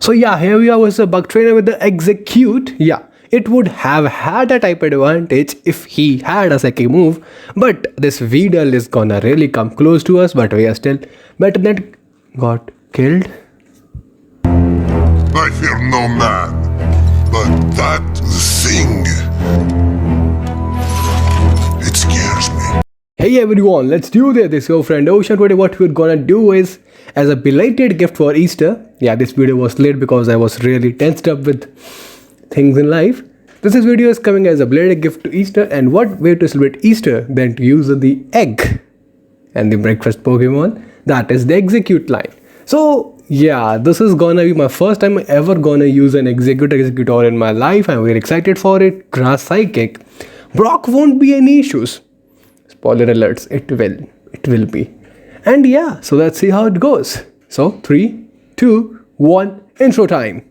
So yeah, here we are with the bug trainer with the Exeggcute. Yeah, it would have had a type advantage if he had a second move, but this Weedle is gonna really come close to us, but we are still better than got killed. I fear no man, but that thing, it scares me. Hey everyone, let's do this. This is your friend Osha. Today what we're gonna do is, as a belated gift for Easter, yeah, this video was late because I was really tensed up with things in life. This video is coming as a belated gift to Easter, and what way to celebrate Easter than to use the egg and the breakfast Pokemon, that is the Exeggcute line. So yeah, this is gonna be my first time ever gonna use an Exeggcutor in my life. I'm very excited for it. Grass Psychic. Brock won't be any issues. Spoiler alerts, it will be. And yeah, so let's see how it goes. So 3, 2, 1, intro time.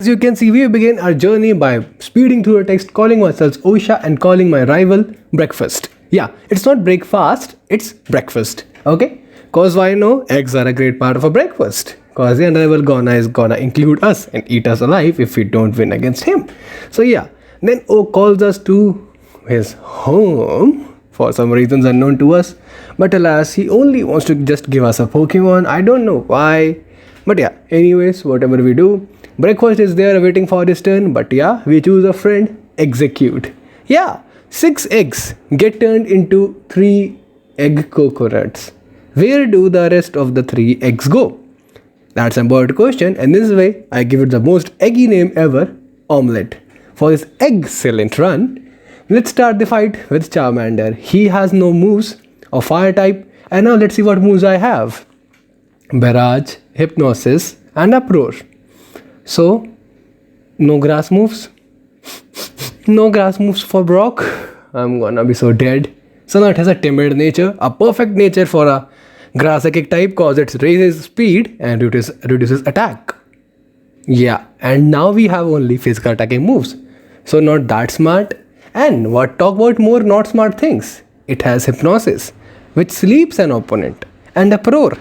As you can see, we begin our journey by speeding through a text, calling ourselves Osha and calling my rival breakfast. Yeah, it's not breakfast, it's breakfast. Okay? Cause why no? Eggs are a great part of a breakfast. Cause the rival is gonna include us and eat us alive if we don't win against him. So yeah, then O calls us to his home for some reasons unknown to us. But alas, he only wants to just give us a Pokemon. I don't know why. But yeah, anyways, whatever we do, breakfast is there waiting for his turn. But yeah, we choose a friend, Exeggcute. Yeah, 6 eggs get turned into 3 egg coconuts. Where do the rest of the 3 eggs go? That's an important question, and this way I give it the most eggy name ever, Omelette. For his excellent run, let's start the fight with Charmander. He has no moves of fire type, and now let's see what moves I have. Barrage, Hypnosis, and Uproar. So, no grass moves. No grass moves for Brock. I'm gonna be so dead. So now it has a timid nature, a perfect nature for a Grass Psychic type, cause it raises speed and reduces attack. Yeah, and now we have only physical attacking moves. So not that smart. And what talk about more not smart things? It has Hypnosis, which sleeps an opponent, and Uproar,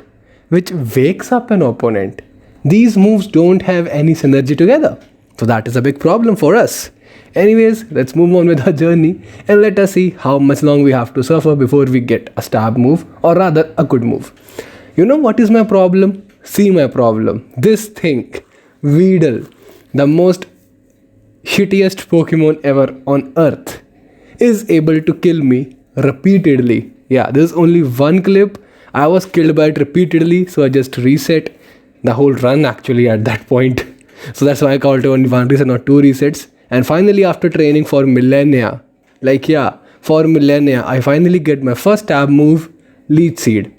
which wakes up an opponent. These moves don't have any synergy together. So that is a big problem for us. Anyways, let's move on with our journey and let us see how much long we have to suffer before we get a stab move, or rather a good move. You know what is my problem? See my problem. This thing, Weedle, the most shittiest Pokemon ever on earth, is able to kill me repeatedly. Yeah, there's only one clip. I was killed by it repeatedly, so I just reset the whole run actually at that point. So that's why I called it only one reset, not 2 resets. And finally, after training for millennia, I finally get my first stab move, Leech Seed.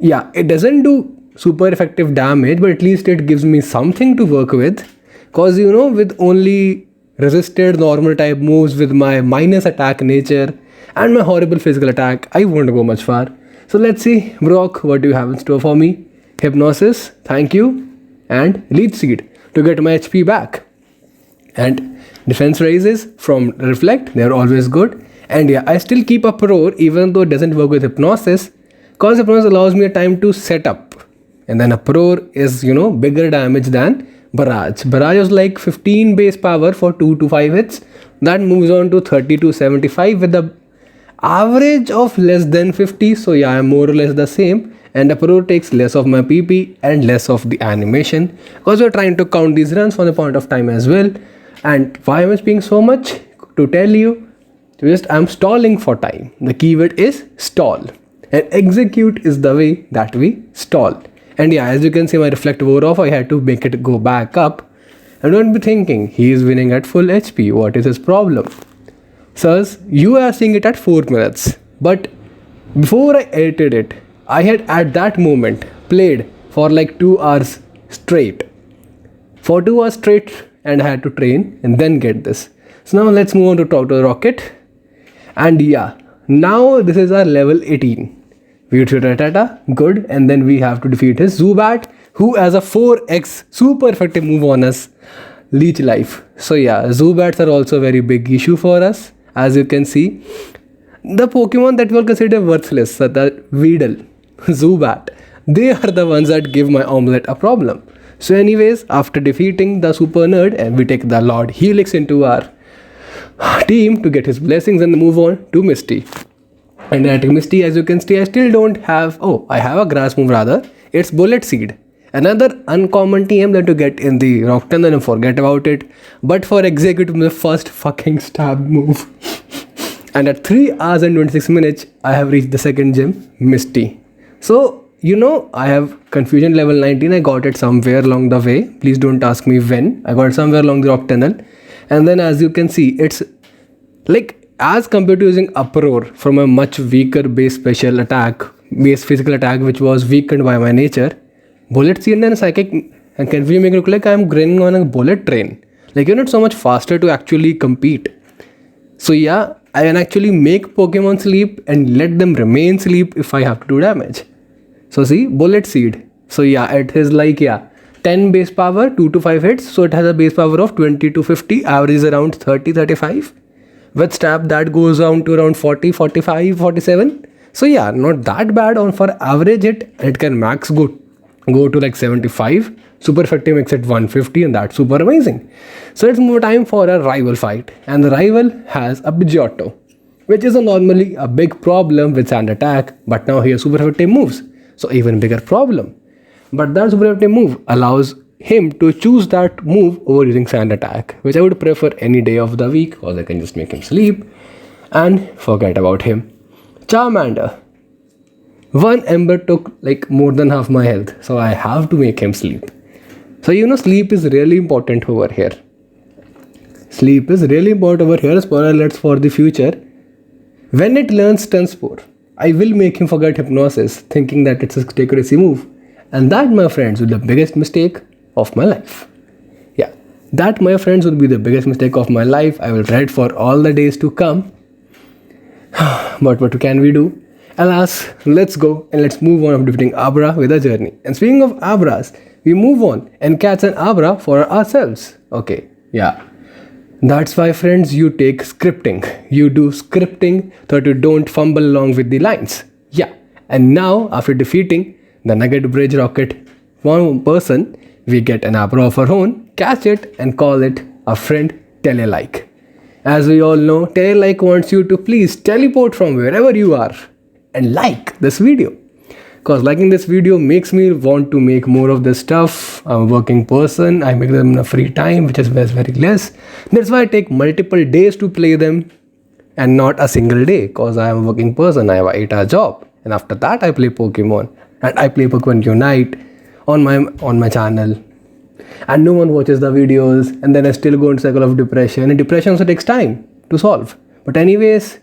Yeah, it doesn't do super effective damage, but at least it gives me something to work with. Cause you know, with only resisted normal type moves with my minus attack nature and my horrible physical attack, I won't go much far. So let's see, Brock, what do you have in store for me? Hypnosis, thank you, and Leech Seed to get my HP back. And defense raises from Reflect, they're always good. And yeah, I still keep Uproar even though it doesn't work with Hypnosis, cause Hypnosis allows me a time to set up. And then Uproar is, you know, bigger damage than Barrage. Barrage is like 15 base power for 2 to 5 hits. That moves on to 30 to 75 with the average of less than 50. So yeah, I'm more or less the same. And Uproar takes less of my PP and less of the animation, because we're trying to count these runs from the point of time as well. And why am I speaking so much? To tell you, I'm stalling for time. The keyword is stall. And Exeggcute is the way that we stall. And yeah, as you can see, my Reflect wore off. I had to make it go back up. And don't be thinking, he is winning at full HP. What is his problem? Sirs, you are seeing it at 4 minutes. But before I edited it, I had at that moment played for like 2 hours straight. For 2 hours straight, and I had to train and then get this. So now let's move on to talk to the Rocket. And yeah, now this is our level 18. We defeat Rattata, good, and then we have to defeat his Zubat, who has a 4x super effective move on us, Leech Life. So yeah, Zubats are also a very big issue for us, as you can see. The Pokemon that were considered worthless, the Weedle, Zubat, they are the ones that give my omelette a problem. So anyways, after defeating the Super Nerd, and we take the Lord Helix into our team to get his blessings and move on to Misty. And at Misty, as you can see, I still don't have, I have a grass move rather. It's Bullet Seed. Another uncommon TM that you get in the Rock Tunnel and forget about it. But for Exeggcute, the first fucking stab move. And at 3 hours and 26 minutes, I have reached the second gym, Misty. So, I have Confusion level 19. I got it somewhere along the way. Please don't ask me when. I got it somewhere along the Rock Tunnel. And then as you can see, it's like as compared to using Uproar from a much weaker base physical attack, which was weakened by my nature, Bullet Seed and Psychic and Confusion make it look like I'm running on a bullet train. Like you're not so much faster to actually compete. So yeah, I can actually make Pokemon sleep and let them remain sleep if I have to do damage. So see, Bullet Seed. So yeah, it is like 10 base power, 2 to 5 hits. So it has a base power of 20 to 50, average is around 30, 35. With stab that goes down to around 40, 45, 47. So yeah, not that bad on for average hit. It can max go to like 75. Super effective makes it 150 and that's super amazing. So it's more time for a rival fight. And the rival has a Pidgeotto, which is normally a big problem with sand attack. But now he has super effective moves. So even bigger problem. But that super effective move allows him to choose that move over using sand attack, which I would prefer any day of the week because I can just make him sleep and forget about him. Charmander. One ember took like more than half my health, so I have to make him sleep. So sleep is really important over here. Sleep is really important over here. Spoiler alerts for the future. When it learns Stun Spore, I will make him forget Hypnosis, thinking that it's a accuracy move. And that, my friends, will be the biggest mistake of my life. Yeah, that, my friends, will be the biggest mistake of my life. I will dread for all the days to come. But what can we do? Alas, let's go and let's move on of defeating Abra with a journey. And speaking of Abras, we move on and catch an Abra for ourselves. Okay, yeah. That's why, friends, you take scripting. You do scripting so that you don't fumble along with the lines. Yeah, and now after defeating the Nugget Bridge Rocket one person, we get an Abra of our own, catch it and call it a friend Telelike. As we all know, Telelike wants you to please teleport from wherever you are and like this video. Because liking this video makes me want to make more of this stuff. I'm a working person. I make them in a free time, which is very less. That's why I take multiple days to play them and not a single day. Because I am a working person. I have an 8-hour job. And after that, I play Pokemon. And I play Pokemon Unite on my channel. And no one watches the videos. And then I still go into cycle of depression. And depression also takes time to solve. But anyways,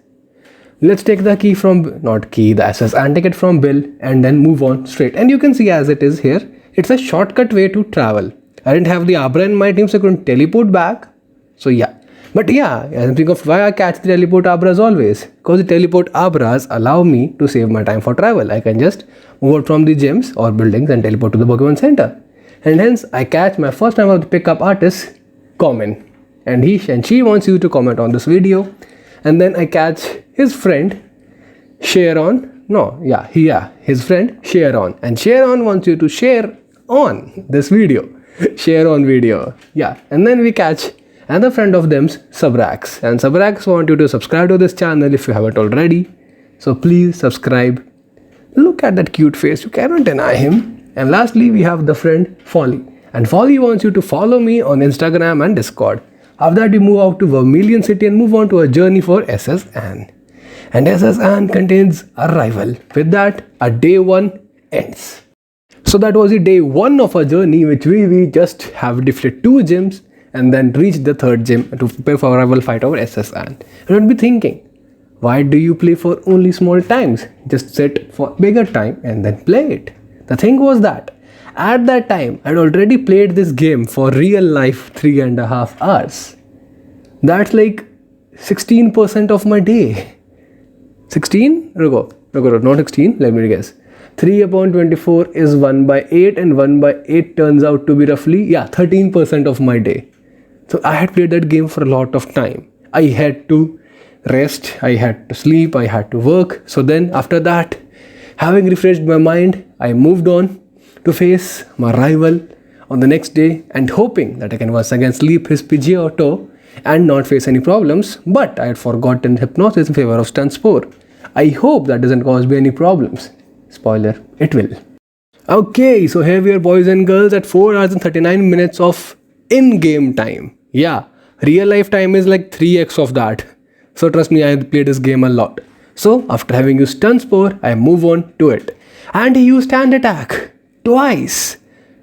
let's take the key from, the SS, and take it from Bill and then move on straight. And you can see as it is here, it's a shortcut way to travel. I didn't have the Abra in my team, so I couldn't teleport back. So yeah. But yeah, I'm thinking of why I catch the teleport Abras always. Because the teleport Abras allow me to save my time for travel. I can just move out from the gyms or buildings and teleport to the Pokemon Center. And hence, I catch my first time of the pickup artist, Common. And he and she wants you to comment on this video. And then I catch his friend, Sharon. His friend, Sharon. And Sharon wants you to share on this video. Share on video. Yeah. And then we catch another friend of them's, Subrax. And Subrax want you to subscribe to this channel if you haven't already. So please subscribe. Look at that cute face. You cannot deny him. And lastly, we have the friend, Folly. And Folly wants you to follow me on Instagram and Discord. After that, we move out to Vermilion City and move on to a journey for SS Anne. And SS Anne contains a rival. With that, our day 1 ends. So that was the day 1 of our journey, which we just have defeated 2 gyms and then reached the 3rd gym to prepare for a rival fight over SS Anne. You would be thinking, why do you play for only small times? Just sit for bigger time and then play it. The thing was that at that time, I'd already played this game for real life 3.5 hours. That's like 16% of my day. 16? Not 16, let me guess. 3 upon 24 is 1 by 8 and 1 by 8 turns out to be roughly, 13% of my day. So I had played that game for a lot of time. I had to rest, I had to sleep, I had to work. So then after that, having refreshed my mind, I moved on to face my rival on the next day and hoping that I can once again sleep his Pidgeotto and not face any problems. But I had forgotten hypnosis in favor of stun spore. I hope that doesn't cause me any problems. Spoiler, it will. Okay, so here we are, boys and girls, at 4 hours and 39 minutes of in-game time. Yeah, real life time is like 3x of that. So trust me, I have played this game a lot. So after having used stun spore, I move on to it. And he used stand attack twice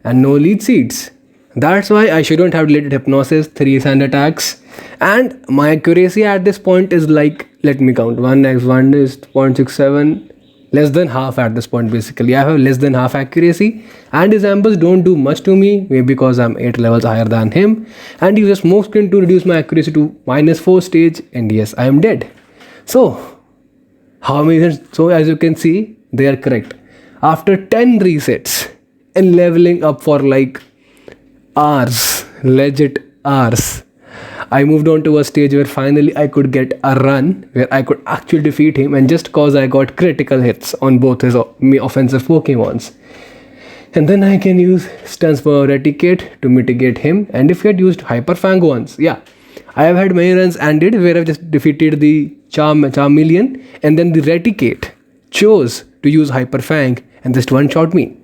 and no lead seeds. That's why I shouldn't have deleted hypnosis, 3 sand attacks. And my accuracy at this point is like, let me count, 1x1 is 0.67, less than half at this point basically. I have less than half accuracy and his ambush don't do much to me, maybe because I'm 8 levels higher than him. And he uses smoke screen to reduce my accuracy to -4 stage, and yes, I am dead. So, how many? So as you can see, they are correct. After 10 resets and leveling up for like hours, legit hours, I moved on to a stage where finally I could get a run where I could actually defeat him, and just cause I got critical hits on both his offensive Pokemons. And then I can use Stuns for Eradicate to mitigate him. And if you had used Hyper Fang once, yeah, I have had many runs and did where I've just defeated the Charmeleon, and then the Eradicate chose to use Hyper Fang and just one-shot me.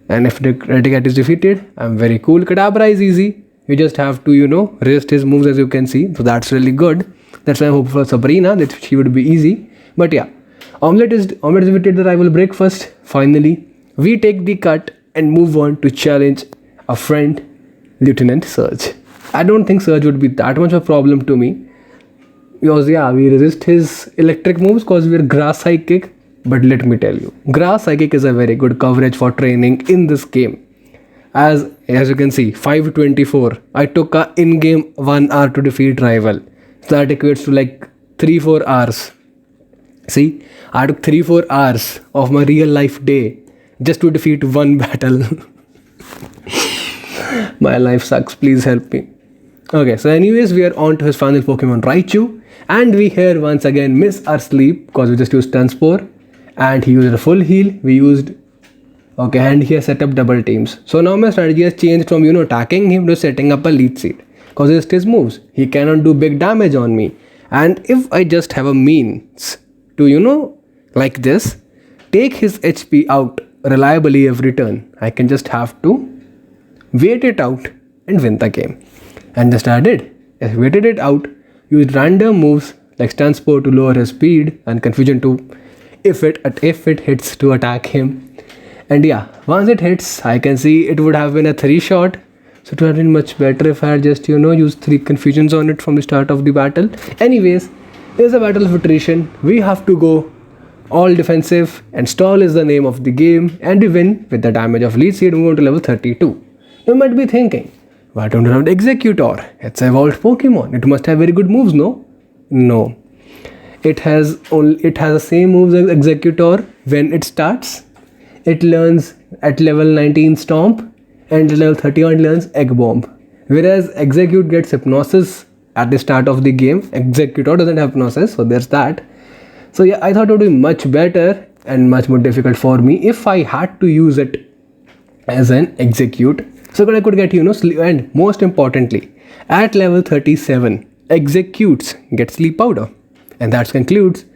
And if the Eradicate is defeated, I'm very cool. Kadabra is easy. You just have to, resist his moves, as you can see. So that's really good. That's why I hope for Sabrina that she would be easy. But yeah, Omelette defeated the rival Breakfast. Finally, we take the cut and move on to challenge a friend, Lieutenant Surge. I don't think Surge would be that much of a problem to me, because yeah, we resist his electric moves because we're Grass Psychic. But let me tell you, Grass Psychic is a very good coverage for training in this game. As you can see, 524. I took a in-game 1 hour to defeat rival. So that equates to like 3-4 hours. See, I took 3-4 hours of my real life day just to defeat one battle. My life sucks, please help me. Okay, so anyways, we are on to his final Pokemon, Raichu. And we here once again miss our sleep because we just used Stun Spore. And he used a full heal. We used... Okay, and he has set up double teams. So now my strategy has changed from, attacking him to setting up a lead seed. Because it's his moves. He cannot do big damage on me. And if I just have a means to, like this, take his HP out reliably every turn, I can just have to wait it out and win the game. And just I did. I waited it out, used random moves like Stun Spore to lower his speed and Confusion to, if it hits, to attack him. And yeah, once it hits, I can see it would have been a 3-shot. So it would have been much better if I had just, used 3 confusions on it from the start of the battle. Anyways, it's a battle of attrition. We have to go all defensive, and Stall is the name of the game, and we win with the damage of lead seed, move on to level 32. You might be thinking, why don't you have Exeggcutor? It's an evolved Pokemon. It must have very good moves, no? No. It has the same moves as Exeggcutor when it starts. It learns at level 19 Stomp, and at level 31 learns Egg Bomb. Whereas Exeggcute gets Hypnosis at the start of the game. Exeggcutor doesn't have Hypnosis, so there's that. So yeah, I thought it would be much better and much more difficult for me if I had to use it as an Exeggcute. So that I could get, sleep. And most importantly, at level 37, Exeggcutes get Sleep Powder. And that concludes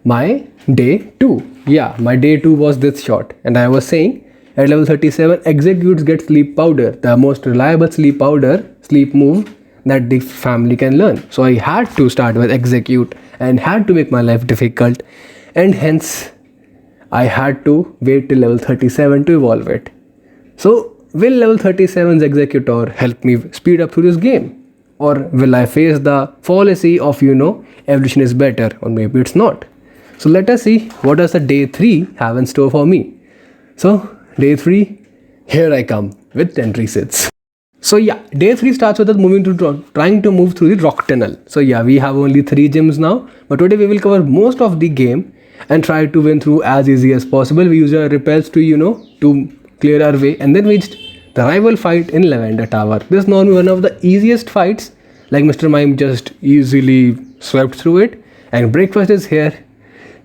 my day 2. Yeah, my day 2 was this short. And I was saying, at level 37, Exeggcutes get Sleep Powder, the most reliable sleep move that the family can learn. So I had to start with Exeggcute and had to make my life difficult, and hence I had to wait till level 37 to evolve it. So will level 37's Exeggcutor help me speed up through this game? Or will I face the fallacy of, evolution is better, or maybe it's not? So let us see what does the day 3 have in store for me. So day 3, here I come with 10 resets. So yeah, day 3 starts with us trying to move through the rock tunnel. So yeah, we have only 3 gyms now, but today we will cover most of the game and try to win through as easy as possible. We use our repels to, to clear our way, and then we reached the rival fight in Lavender Tower. This is normally one of the easiest fights, like Mr. Mime just easily swept through it. And breakfast is here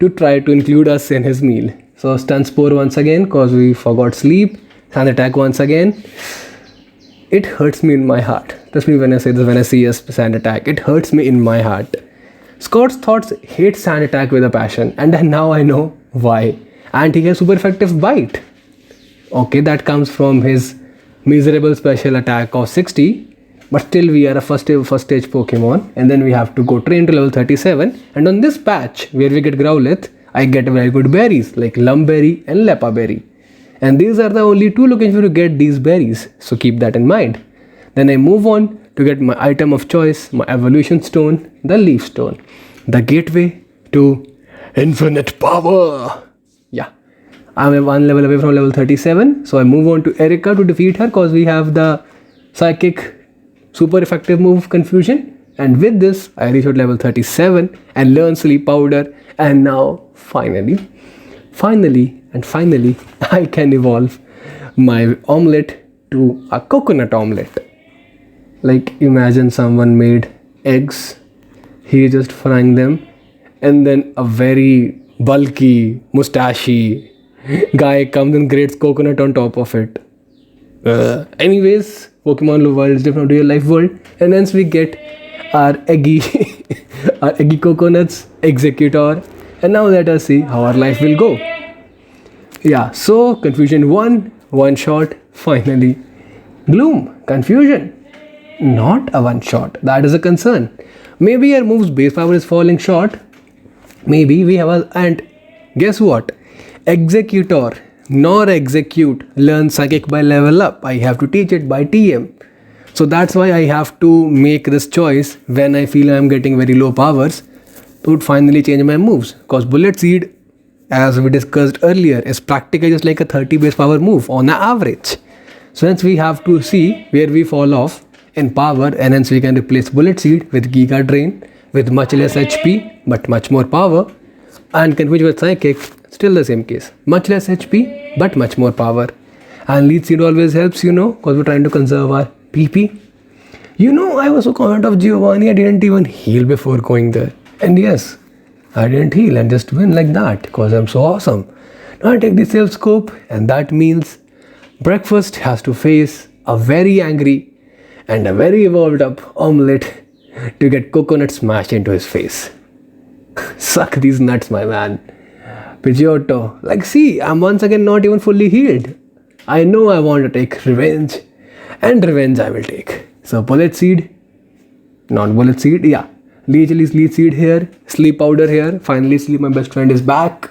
to try to include us in his meal. So stun spore once again cause we forgot sleep. Sand attack once again. It hurts me in my heart. Trust me when I say this, when I see a sand attack, it hurts me in my heart. Scott's thoughts hate sand attack with a passion, and now I know why. And he has super effective bite. Okay, that comes from his miserable special attack of 60, but still we are a first stage Pokemon, and then we have to go train to level 37. And on this patch where we get Growlithe, I get very good berries like Lumberry and Lepa Berry. And these are the only two locations to get these berries, so keep that in mind. Then I move on to get my item of choice, my evolution stone, the leaf stone, the gateway to infinite power. Yeah, I'm one level away from level 37, so I move on to Erika to defeat her because we have the psychic super effective move Confusion, and with this I reach out level 37 and learn sleep powder, and now finally I can evolve my omelette to a coconut omelette. Like imagine someone made eggs, he is just frying them, and then a very bulky mustachy guy comes and grates coconut on top of it. Anyways, Pokemon world is different to real life world, and hence we get our eggy our eggy coconuts, Exeggcutor, and now let us see how our life will go. Yeah, so Confusion 1, one shot, finally. Gloom, Confusion, not a one shot, that is a concern. Maybe our move's base power is falling short. Maybe we have a, and guess what? Exeggcutor nor Exeggcute learn psychic by level up. I have to teach it by TM. So that's why I have to make this choice when I feel I'm getting very low powers to finally change my moves. Because Bullet Seed, as we discussed earlier, is practically just like a 30 base power move on an average. So hence we have to see where we fall off in power, and hence we can replace Bullet Seed with Giga Drain with much less HP but much more power, and Confuse with Psychic, still the same case, much less HP but much more power. And Leech Seed always helps, because we're trying to conserve our PP. I was so confident of Giovanni, I didn't even heal before going there. And yes, I didn't heal and just win like that because I'm so awesome. Now I take the Self Scope, and that means Breakfast has to face a very angry and a very evolved up omelette to get coconut smashed into his face. Suck these nuts, my man. Pidgeotto, see, I'm once again not even fully healed. I know I want to take revenge, and revenge I will take. So Bullet Seed, not Bullet Seed, yeah. Leech Seed here, Sleep Powder here. Finally, Sleep, my best friend, is back.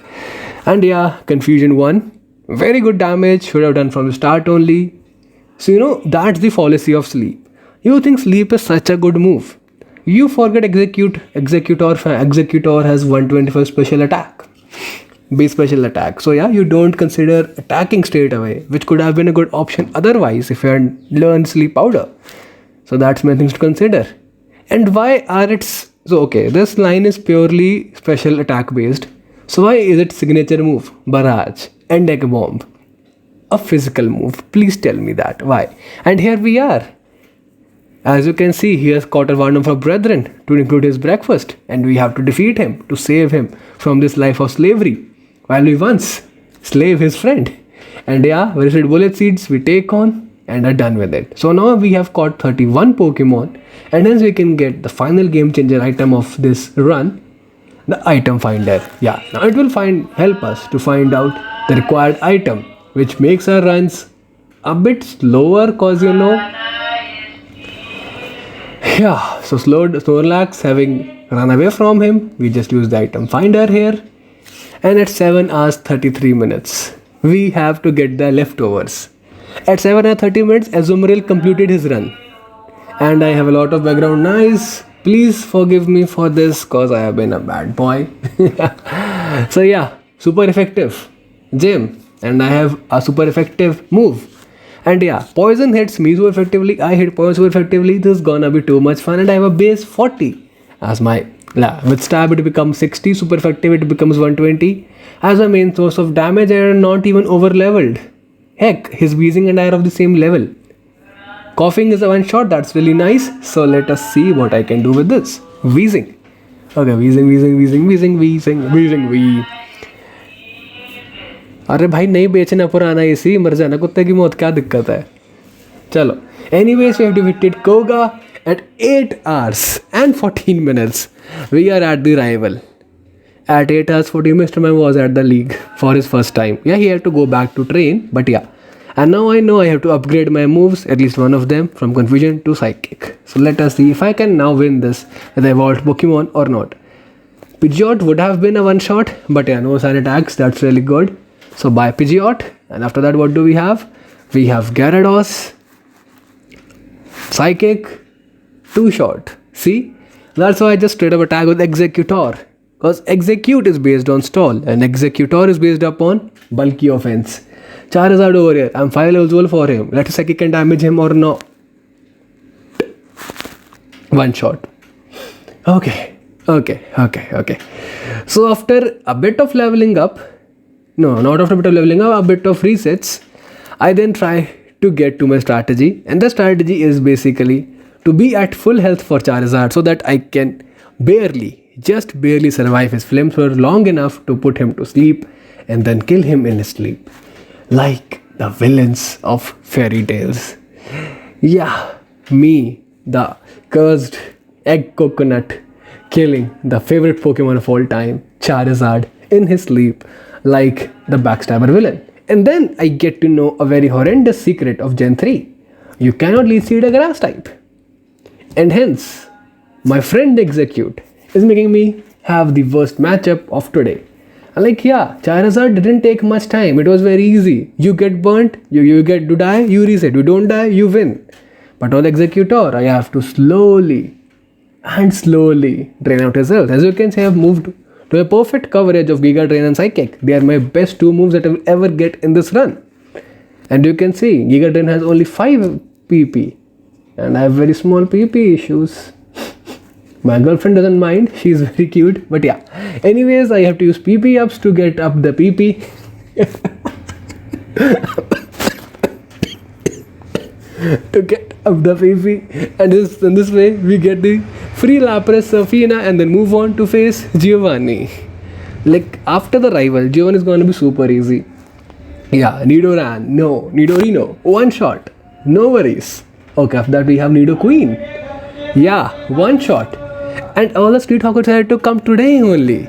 And yeah, Confusion 1. Very good damage, should have done from the start only. So that's the fallacy of Sleep. You think Sleep is such a good move. You forget Exeggcutor has 125 special attack. Base special attack. So yeah, you don't consider attacking straight away, which could have been a good option otherwise if you had learned Sleep Powder. So that's many things to consider. And why are its... So okay, this line is purely special attack based. So why is it signature move, Barrage and Egg Bomb? A physical move. Please tell me that. Why? And here we are. As you can see, he has caught a one of our brethren to include his breakfast, and we have to defeat him to save him from this life of slavery, while we once slave his friend. And yeah, very good Bullet Seeds we take on and are done with it. So now we have caught 31 Pokemon, and hence we can get the final game changer item of this run, the item finder. Yeah, now it will help us to find out the required item, which makes our runs a bit slower cause yeah, so Snorlax having run away from him, we just use the item finder here, and at 7 hours 33 minutes we have to get the leftovers. At 7 hours 30 minutes Azumarill completed his run, and I have a lot of background noise. Please forgive me for this cause I have been a bad boy. So yeah, super effective gym, and I have a super effective move. And yeah, poison hits me so effectively, I hit poison so effectively, this is gonna be too much fun. And I have a base 40 as my, with stab it becomes 60, super effective it becomes 120. As a main source of damage, I am not even over leveled. Heck, his wheezing and I are of the same level. Coughing is a one shot, that's really nice. So let us see what I can do with this. Wheezing. Okay, wheezing. अरे भाई नहीं बेचना पुराना AC, मर जाना कुत्ते की मौत, क्या दिक्कत है? चलो, anyways we have defeated Koga at 8 hours and 14 minutes. We are at the rival. At 8 hours 14 Mr. Man was at the league for his first time. Yeah, he had to go back to train, but yeah. And now I know I have to upgrade my moves, at least one of them, from Confusion to Psychic. So let us see if I can now win this with Evolved Pokemon or not. Pidgeot would have been a one-shot, but yeah, no side attacks, that's really good. So bye Pidgeot. And after that, what do we have? We have Gyarados, Psychic, two-shot. See? That's why I just straight up attack with Exeggcutor. Because Exeggcute is based on stall and Exeggcutor is based upon bulky offense. Charizard over here. I'm 5 levels old for him. Let's Psychic can damage him or no. One shot. Okay. So after a bit of leveling up, no, not after a bit of leveling up, a bit of resets, I then try to get to my strategy. And the strategy is basically to be at full health for Charizard so that I can just barely survive his flamethrower long enough to put him to sleep and then kill him in his sleep. Like the villains of fairy tales. Yeah, me, the cursed egg coconut, killing the favorite Pokemon of all time, Charizard, in his sleep like the backstabber villain. And then I get to know a very horrendous secret of Gen 3. You cannot lead seed a grass type. And hence, my friend Exeggcute is making me have the worst matchup of today. I'm like, yeah, Charizard didn't take much time. It was very easy. You get burnt, you get to die, you reset. You don't die, you win. But on Exeggcutor, I have to slowly drain out his health. As you can see, I have moved to a perfect coverage of Giga Drain and Psychic. They are my best two moves that I will ever get in this run. And you can see, Giga Drain has only 5 PP. And I have very small PP issues. My girlfriend doesn't mind, she's very cute, but yeah. Anyways, I have to use PP ups to get up the PP. To get up the PP. And in this way, we get the free Lapras Safina and then move on to face Giovanni. Like, after the rival, Giovanni is going to be super easy. Yeah, Nidoran, no. Nidorino, one shot. No worries. Okay, after that we have Nidoqueen. Yeah, one shot. And all the street hawkers had to come today only.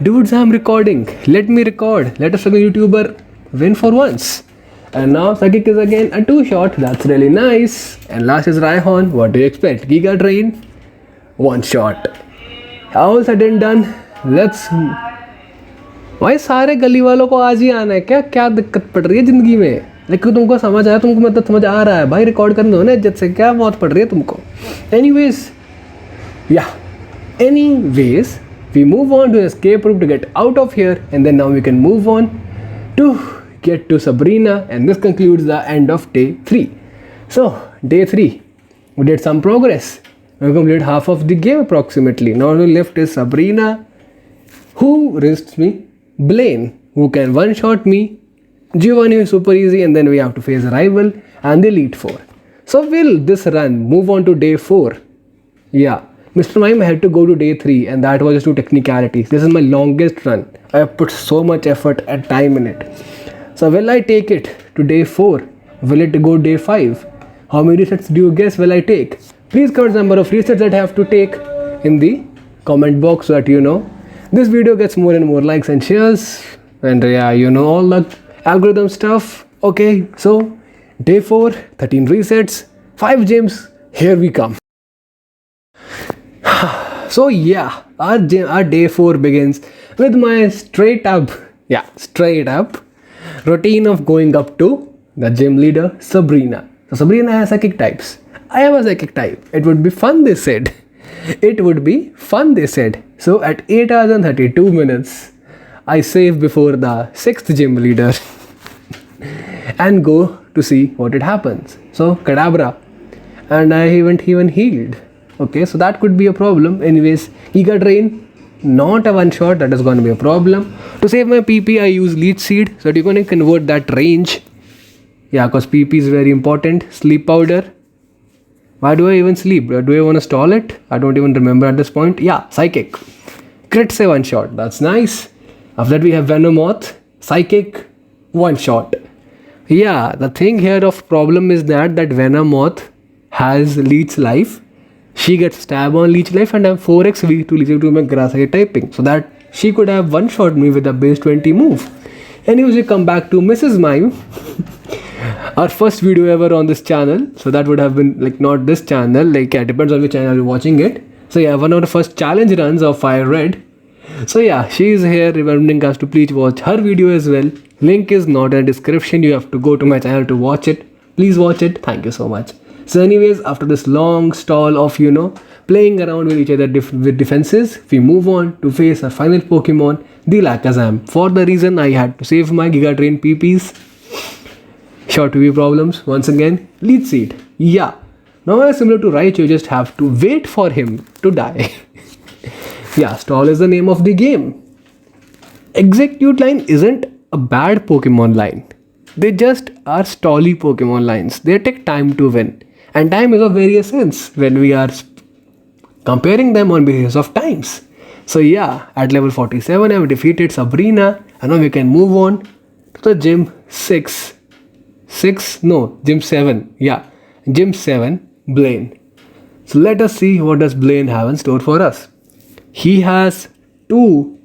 Dudes, I'm recording. Let me record. Let a struggling YouTuber win for once. And now Psychic is again a 2-shot. That's really nice. And last is Rhyhorn. What do you expect? Giga Drain. 1 shot. All said and done. Let's... भाई सारे गली वालों को आज ही आना है क्या दिक्कत पड़ रही है जिंदगी में? लेकिन तुमको समझ आया, तुमको मतलब समझ आ रहा है भाई, रिकॉर्ड करने दो ना इज्जत से, क्या मौत पड़ रही है तुमको? Anyways, we move on to the escape route to get out of here, and then now we can move on to get to Sabrina, and this concludes the end of day 3. So, day 3, we did some progress. We completed half of the game approximately. Now only left is Sabrina, who risks me, Blaine, who can one-shot me, Giovanni is super easy, and then we have to face a rival and the Elite 4. So will this run move on to day 4? Yeah, Mr. Mime had to go to day 3, and that was just 2 technicalities. This is my longest run. I have put so much effort and time in it. So will I take it to day 4? Will it go day 5? How many resets do you guess will I take? Please comment the number of resets that I have to take in the comment box so that you know. This video gets more and more likes and shares, and yeah, you know all the algorithm stuff. Okay, so day 4, 13 resets, 5 gyms, here we come. So yeah, our day 4 begins with my straight up routine of going up to the gym leader Sabrina. So Sabrina has psychic types. I have a psychic type. It would be fun, they said. So at 8 hours and 32 minutes, I save before the 6th gym leader and go to see what it happens. So Kadabra, and I haven't even healed. Okay, so that could be a problem. Anyways, Giga Drain, not a one shot, that is going to be a problem. To save my PP, I use Leech Seed so that you're going to convert that range. Yeah, because PP is very important. Sleep Powder. Why do I even sleep? Do I want to stall it? I don't even remember at this point. Yeah, Psychic. Crit say one shot. That's nice. After that we have Venomoth. Psychic, one shot. Yeah, the thing here of problem is that Venomoth has leech life. She gets stab on leech life and I'm 4x weak to leech life to my grass typing. So that she could have one shot me with a base 20 move. Anyways, we come back to Mrs. Mime. Our first video ever on this channel. So that would have been like not this channel. Like yeah, depends on which channel you're watching it. So yeah, one of the first challenge runs of Fire Red. So yeah, she is here reminding us to please watch her video as well. Link is not in the description. You have to go to my channel to watch it. Please watch it. Thank you so much. So anyways, after this long stall of, playing around with each other with defenses, we move on to face our final Pokemon, the Alakazam. For the reason I had to save my Giga Drain PPs. Sure to be problems. Once again, Leech Seed. Yeah. Now similar to Raichu, you just have to wait for him to die. Yeah, stall is the name of the game. Exeggcute line isn't a bad Pokemon line. They just are stally Pokemon lines. They take time to win. And time is of various sense when we are comparing them on basis of times. So yeah, at level 47 I have defeated Sabrina. And now we can move on to the Gym 6. Gym 7. Yeah, Gym 7, Blaine. So let us see what does Blaine have in store for us. He has 2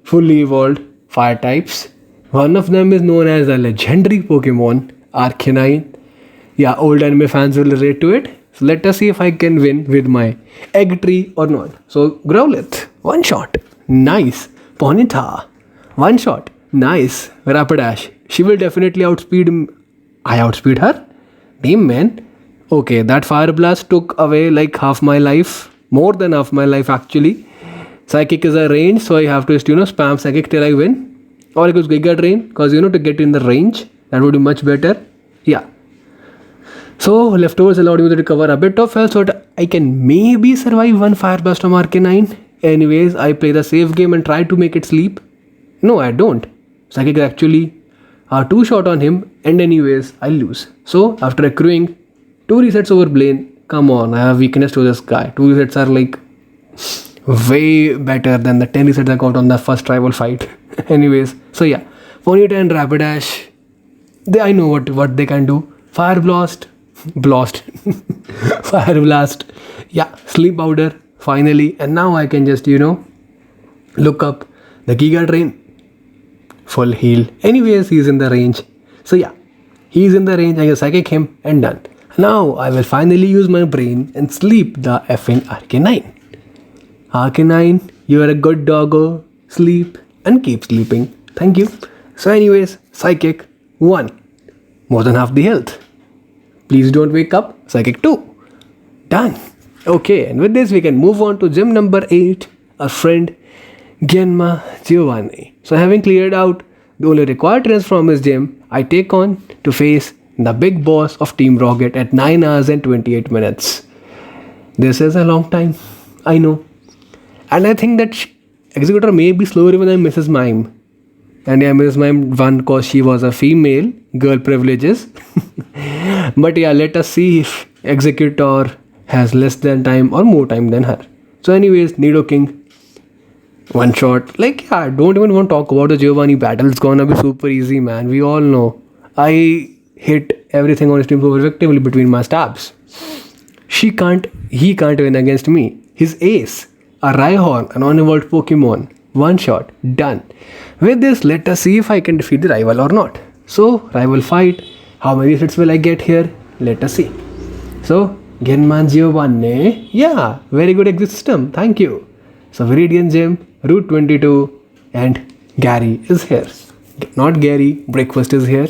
fully evolved fire types. One of them is known as a legendary Pokemon, Arcanine. Yeah, old anime fans will relate to it. So let us see if I can win with my Egg Tree or not. So Growlithe, one shot. Nice. Ponyta, one shot. Nice. Rapidash. She will definitely outspeed him. I outspeed her? Damn man. Okay, that Fire Blast took away like half my life. More than half my life actually. Psychic is a range, so I have to just, spam Psychic till I win. Or I could Giga Drain, because, to get in the range, that would be much better. Yeah. So, leftovers allowed me to recover a bit of health, so that I can maybe survive one Fire Blast from Arcanine. Anyways, I play the safe game and try to make it sleep. No, I don't. Psychic is actually a 2-shot on him, and anyways, I lose. So, after accruing 2 resets over Blaine, come on, I have weakness to this guy. 2 resets are like way better than the 10 resets I got on the first rival fight. Anyways, so yeah, Ponyta and Rapidash, I know what they can do. Fire Blast, Fire Blast, yeah, Sleep Powder, finally, and now I can just, look up the Giga Drain, full heal. Anyways, he's in the range. So yeah, he's in the range, I can Psychic him and done. Now I will finally use my brain and sleep the effing Arcanine. Arcanine, you are a good doggo. Sleep and keep sleeping. Thank you. So anyways, Psychic 1. More than half the health. Please don't wake up. Psychic 2. Done. Okay, and with this we can move on to gym number 8. Our friend Genma Giovanni. So having cleared out the only required trains from his gym, I take on to face the big boss of Team Rocket at 9 hours and 28 minutes. This is a long time. I know. And I think that Exeggcutor may be slower even than Mrs. Mime. And yeah, Mrs. Mime won because she was a female. Girl privileges. But yeah, let us see if Exeggcutor has less than time or more time than her. So anyways, Nidoking, one shot. Like yeah, I don't even want to talk about the Giovanni battle. It's gonna be super easy, man. We all know. I hit everything on his team so effectively between my stabs. He can't win against me. His ace. A Rhyhorn, an unevolved Pokemon. One shot. Done. With this, let us see if I can defeat the rival or not. So, rival fight. How many hits will I get here? Let us see. So, Genman Giovanni. Yeah, very good exit system. Thank you. So, Viridian Gym, Route 22, and Gary is here. Not Gary, Breakfast is here.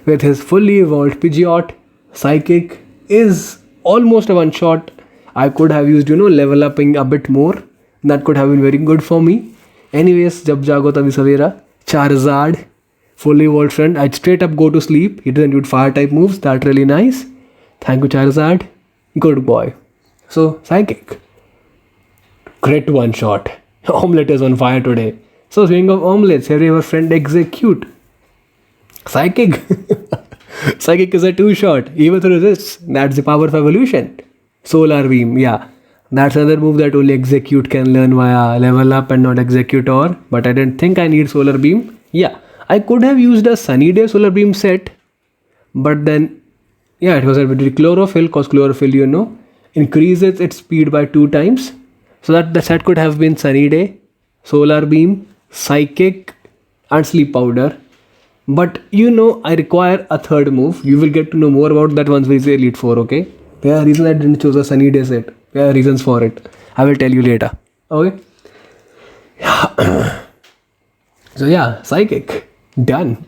With his fully evolved Pidgeot. Psychic is almost a one shot. I could have used, level upping a bit more. That could have been very good for me. Anyways, jab jago tabhi savera. Charizard, fully evolved friend. I'd straight up go to sleep. He doesn't use fire type moves. That's really nice. Thank you, Charizard. Good boy. So, Psychic. Great one shot. Omelette is on fire today. So, speaking of omelettes, here we have our friend Exeggcute. Psychic. Psychic is a 2-shot. Even through this, that's the power of evolution. Solar Beam, yeah. that's another move that only Exeggcute can learn via level up and not Exeggcutor. But I didn't think I need Solar Beam. Yeah, I could have used a Sunny Day Solar Beam set, but then, yeah, it was a bit Chlorophyll, cause Chlorophyll, increases its speed by 2 times. So that the set could have been Sunny Day, Solar Beam, Psychic, and Sleep Powder. But I require a third move. You will get to know more about that once we say Elite 4, okay? There are reasons I didn't choose a Sunny Day set. There are reasons for it. I will tell you later. Okay? So yeah, Psychic. Done.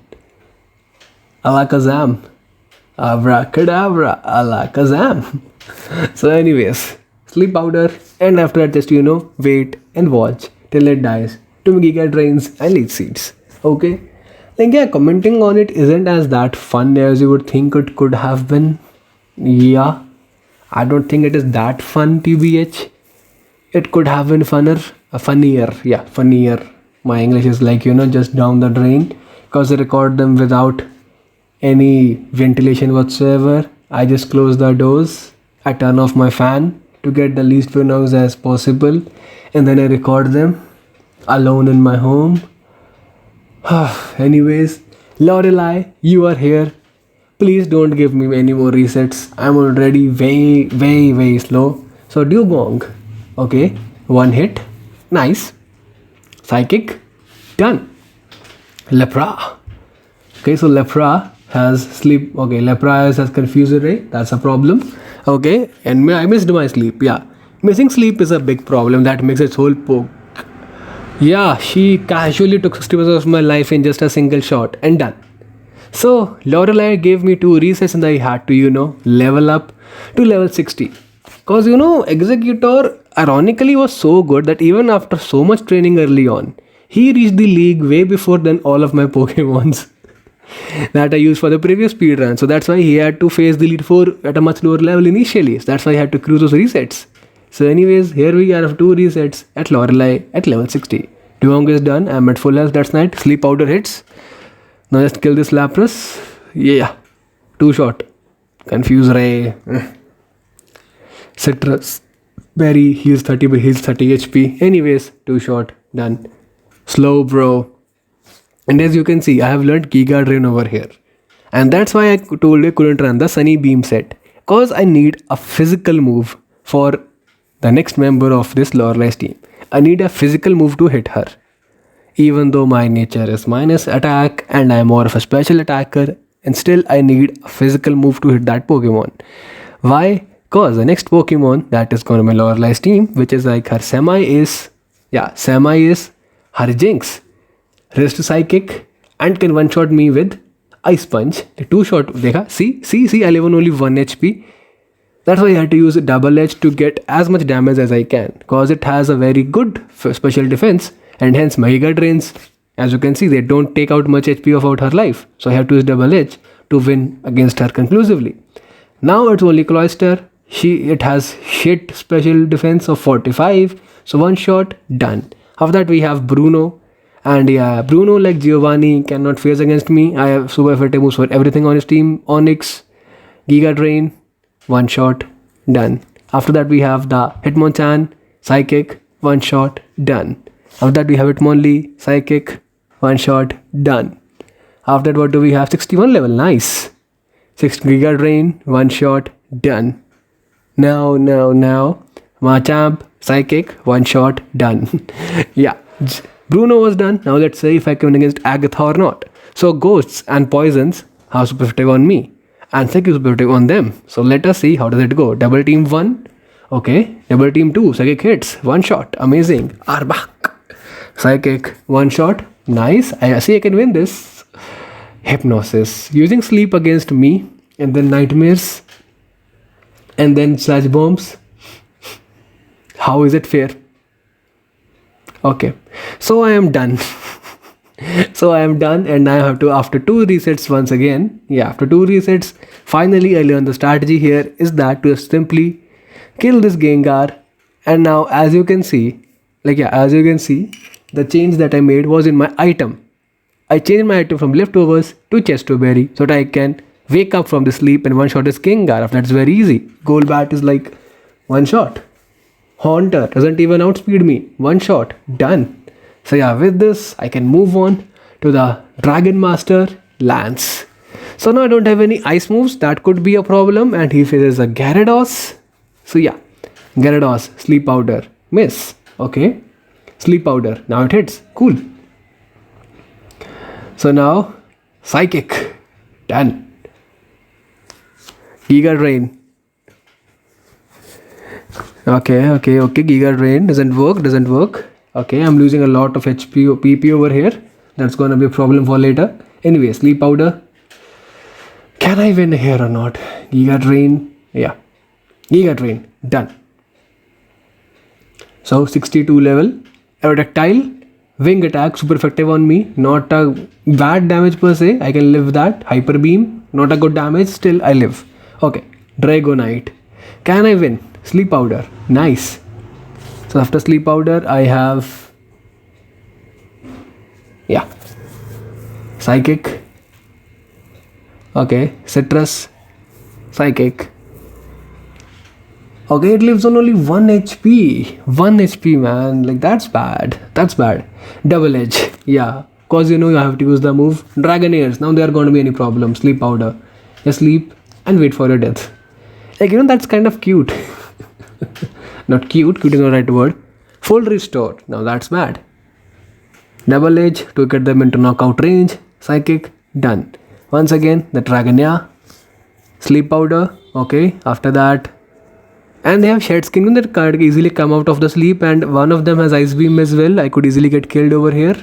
Alakazam. Abracadabra. Alakazam. So anyways, Sleep Powder. And after that just, wait and watch till it dies. 2 Giga Drains and Leech Seeds. Okay? Like, yeah, commenting on it isn't as that fun as you would think it could have been. Yeah, I don't think it is that fun, TBH. It could have been funnier. Yeah, funnier. My English is like, just down the drain. Because I record them without any ventilation whatsoever. I just close the doors. I turn off my fan to get the least noise as possible. And then I record them alone in my home. Anyways, Lorelai, you are here. Please don't give me any more resets. I'm already very slow. So do gong. Okay, 1 hit. Nice. Psychic. Done. Lepra. Okay, so Lepra has sleep. Okay, Lepra has Confuser Ray. That's a problem. Okay, and I missed my sleep. Yeah, missing sleep is a big problem that makes its whole poke. Yeah, she casually took 60% of my life in just a single shot and done. So, Lorelei gave me 2 resets and I had to, level up to level 60. Cause, Exeggcutor ironically was so good that even after so much training early on, he reached the league way before than all of my Pokemons that I used for the previous speedrun. So that's why he had to face the Elite 4 at a much lower level initially. So that's why I had to cruise those resets. So anyways, here we are of 2 resets at Lorelei at level 60. Dugong is done. I'm at full health. That's night. Sleep Powder hits. Now just kill this Lapras. Yeah. 2 shot. Confuse Ray. Citrus. Berry. Heals 30 HP. Anyways, 2 shot. Done. Slow bro. And as you can see, I have learned Giga Drain over here. And that's why I told you I couldn't run the Sunny Beam set. Cause I need a physical move for the next member of this Lorelei's team. I need a physical move to hit her. Even though my nature is minus attack and I am more of a special attacker, and still I need a physical move to hit that Pokemon. Why? Cause the next Pokemon that is going to be Lorelei's team, which is like her semi is her Jinx. Rest Psychic and can one shot me with Ice Punch. 2 shot. Dekha? See, I live on only 1 HP. That's why I had to use a double edge to get as much damage as I can. Cause it has a very good special defense and hence Mega Drains. As you can see, they don't take out much HP of out her life. So I have to use double edge to win against her conclusively. Now it's only Cloyster. It has shit special defense of 45. So 1 shot, done. After that we have Bruno. And yeah, Bruno like Giovanni cannot face against me. I have super effective moves for everything on his team. Onyx, Giga Drain, 1 shot, done. After that we have the Hitmonchan, Psychic, 1 shot, done. After that we have Hitmonlee, Psychic, 1 shot, done. After that what do we have? 61 level, nice. 6 Giga Drain, 1 shot, done. Now, Machamp, Psychic, 1 shot, done. Yeah, Bruno was done. Now let's see if I can win against Agatha or not. So Ghosts and Poisons have super effective on me. And Psychic is super effective on them. So let us see how does it go. Double team 1. Okay. Double team 2. Psychic hits. 1 shot. Amazing. Arbak. Psychic. 1 shot. Nice. I see I can win this. Hypnosis. Using Sleep against me. And then Nightmares. And then Slash Bombs. How is it fair? Okay, so I am done. And I have to, after 2 resets once again, after 2 resets, finally I learned the strategy here is that to simply kill this Gengar. And now as you can see, the change that I made was in my item. I changed my item from Leftovers to Chesto Berry so that I can wake up from the sleep and one shot this Gengar. That's very easy. Golbat is like 1 shot. Haunter doesn't even outspeed me. One shot. Done. So yeah, with this, I can move on to the Dragon Master Lance. So now I don't have any ice moves. That could be a problem. And he faces a Gyarados. So yeah, Gyarados, Sleep Powder. Miss. Okay. Sleep Powder. Now it hits. Cool. So now, Psychic. Done. Giga Drain. Okay. Giga Drain doesn't work. Okay, I'm losing a lot of HP or PP over here. That's gonna be a problem for later. Anyway, Sleep Powder. Can I win here or not? Giga Drain. Yeah. Giga Drain. Done. So 62 level. Aerodactyl. Wing attack. Super effective on me. Not a bad damage per se. I can live that. Hyper Beam. Not a good damage. Still I live. Okay. Dragonite. Can I win? Sleep Powder. Nice. So after Sleep Powder, I have, yeah, Psychic. Okay, Citrus, Psychic. Okay, it lives on only 1 HP. 1 HP, man. Like, that's bad. That's bad. Double Edge. Yeah, cause you have to use the move Dragonairs. Now there are going to be any problem. Sleep Powder. Just sleep and wait for your death. Like, that's kind of cute. Not cute is not the right word. Full restore. Now that's bad. Double Edge to get them into knockout range. Psychic. Done. Once again, the Dragonair. Sleep Powder. Okay. After that. And they have Shed Skin that can easily come out of the sleep. And one of them has Ice Beam as well. I could easily get killed over here.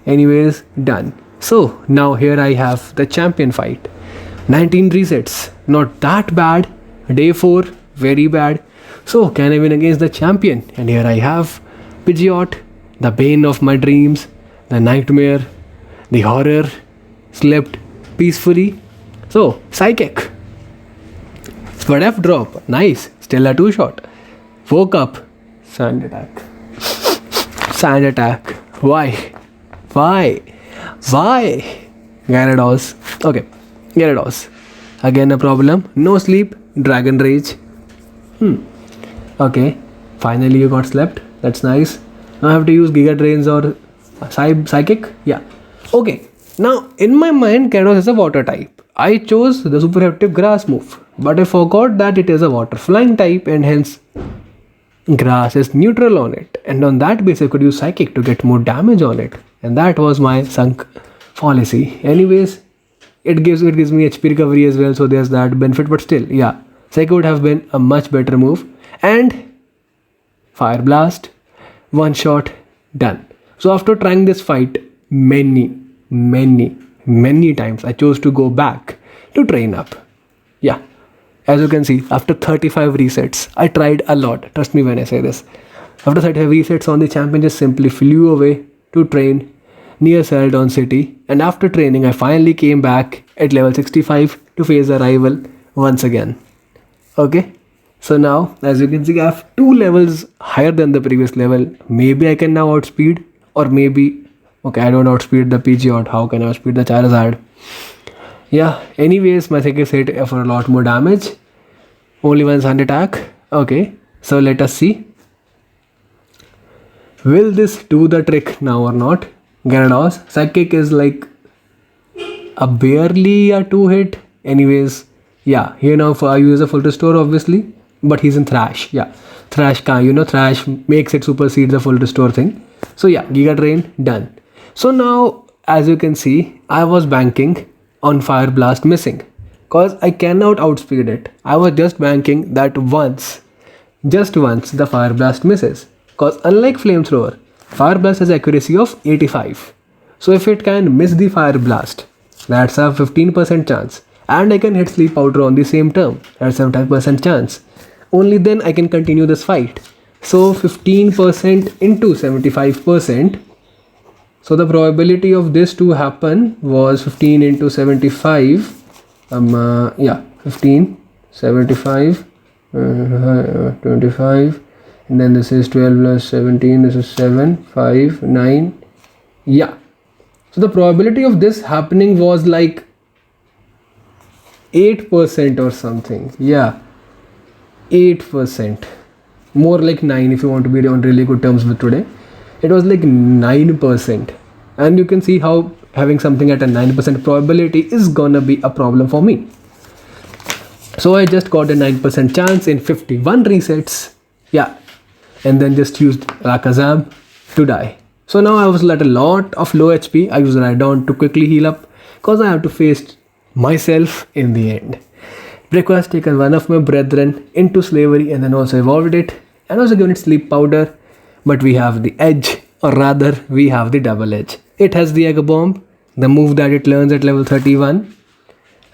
Anyways, done. So now here I have the champion fight. 19 resets. Not that bad. Day 4. Very bad. So, can I win against the champion? And here I have Pidgeot, the bane of my dreams, the nightmare, the horror, slept peacefully. So, Psychic. Spud F drop. Nice. Still a 2-shot. Woke up. Sand attack. Sand attack. Why? Gyarados. Okay. Gyarados. Again a problem. No sleep. Dragon Rage. Okay, finally you got slept. That's nice. Now I have to use Giga Drains or Psychic. Yeah. Okay. Now in my mind, Gyarados is a water type. I chose the super effective grass move, but I forgot that it is a water flying type and hence grass is neutral on it. And on that basis, I could use Psychic to get more damage on it. And that was my sunk fallacy. Anyways, it gives me HP recovery as well, so there's that benefit. But still, yeah, Psychic would have been a much better move. And Fire Blast, 1 shot, done. So after trying this fight many times, I chose to go back to train up. Yeah, as you can see, after 35 resets, I tried a lot. Trust me when I say this. After 35 resets on the champion, just simply flew away to train near Celadon City. And after training, I finally came back at level 65 to face a rival once again. Okay. So now, as you can see, I have 2 levels higher than the previous level. Maybe I can now outspeed, or maybe, okay, I don't outspeed the Pidgeot. How can I outspeed the Charizard? Yeah, anyways, my Psychic hit for a lot more damage. Only one sand attack. Okay, so let us see. Will this do the trick now or not? Gyarados. Psychic is like a barely a 2-hit. Anyways, yeah, here now I use a full restore obviously. But he's in Thrash. Yeah, Thrash Thrash makes it supersede the full restore thing. So yeah, Giga Drain, done. So now, as you can see, I was banking on Fire Blast missing. Cause I cannot outspeed it. I was just banking that just once the Fire Blast misses. Cause unlike Flamethrower, Fire Blast has accuracy of 85. So if it can miss the Fire Blast, that's a 15% chance. And I can hit Sleep Powder on the same term. That's a 10% chance. Only then I can continue this fight. So 15% into 75%. So the probability of this to happen was 15 into 75. 15, 75, 25. And then this is 12 plus 17. This is 7, 5, 9. Yeah. So the probability of this happening was like 8% or something. Yeah. 8%. more like 9 if you want to be on really good terms with today. It was like 9%. And you can see how having something at a 9% probability is gonna be a problem for me. So I just got a 9% chance in 51 resets. Yeah. And then just used Alakazam to die. So now I was at a lot of low HP. I used Rhydon to quickly heal up because I have to face myself in the end. Breako has taken one of my brethren into slavery and then also evolved it and also given it sleep powder. But we have the edge, or rather we have the double edge. It has the egg bomb, the move that it learns at level 31.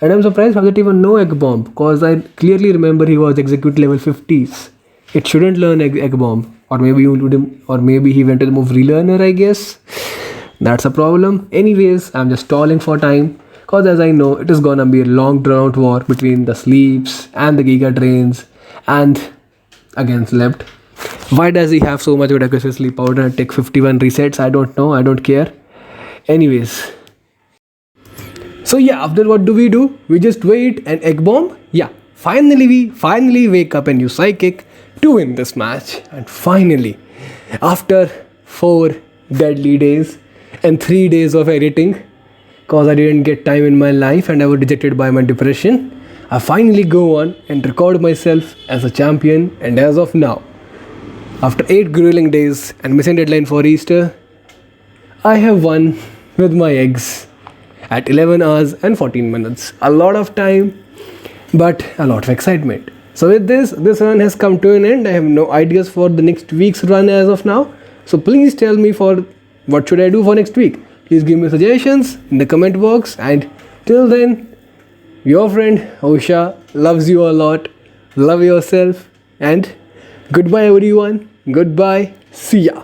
And I'm surprised how that even know egg bomb because I clearly remember he was Exeggcute level 50s. It shouldn't learn egg bomb, or maybe he went to the move relearner, I guess. That's a problem. Anyways, I'm just stalling for time because as I know it is gonna be a long drawn out war between the sleeps and the Giga Drains and against left. Why does he have so much good aggressive sleep powder and take 51 resets? I don't know. I don't care. Anyways. So yeah, after what do? We just wait and egg bomb. Yeah. Finally we wake up and use Psychic to win this match. And finally, after 4 deadly days and 3 days of editing, because I didn't get time in my life and I was dejected by my depression, I finally go on and record myself as a champion. And as of now, after 8 grueling days and missing deadline for Easter, I have won with my eggs at 11 hours and 14 minutes. A lot of time, but a lot of excitement. So with this run has come to an end. I have no ideas for the next week's run as of now. So please tell me for what should I do for next week. Please give me suggestions in the comment box. And till then, your friend Osha loves you a lot. Love yourself and goodbye everyone. Goodbye. See ya.